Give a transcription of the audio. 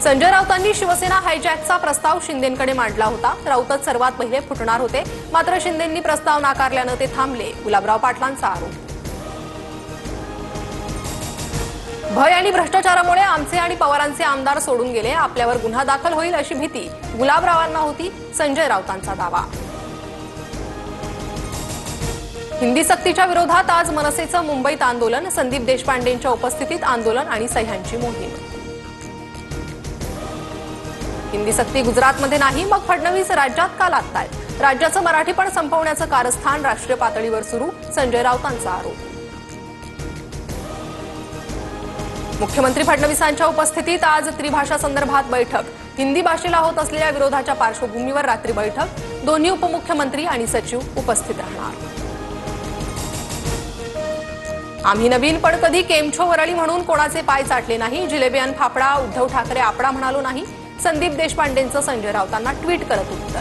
संजय राऊतांनी शिवसेना हायजॅकचा प्रस्ताव शिंदेंकडे मांडला होता। राऊतच सर्वात पहिले फुटणार होते, मात्र शिंदेंनी प्रस्ताव नाकारल्याने ते थांबले। गुलाबराव पाटलांचा आरोप। भय आणि भ्रष्टाचारामुळे आमचे आणि पवारांचे आमदार सोडून गेले, आपल्यावर गुन्हा दाखल होईल अशी भीती गुलाबरावांना होती, संजय राऊतांचा दावा। हिंदी सक्तीच्या विरोधात आज मनसेचं मुंबईत आंदोलन, संदीप देशपांडेंच्या उपस्थितीत आंदोलन आणि सह्यांची मोहीम। हिंदी सक्ती गुजरातमध्ये नाही, मग फडणवीस राज्यात का लादतायत? राज्याचं मराठीपण संपवण्याचं कारस्थान राष्ट्रीय पातळीवर सुरू, संजय राऊतांचा आरोप। मुख्यमंत्री फडणवीसांच्या उपस्थितीत आज त्रिभाषा संदर्भात बैठक, हिंदी भाषेला होत असलेल्या विरोधाच्या पार्श्वभूमीवर रात्री बैठक, दोन्ही उपमुख्यमंत्री आणि सचिव उपस्थित राहणार। आम्ही नवीन पण कधी केमछो वरळी म्हणून कोणाचे पाय चाटले नाही, जिलेबियन फाफडा उद्धव ठाकरे आपडा म्हणालो नाही, संदीप देशपांडेंचं संजय राऊतांना ट्विट करत उत्तर।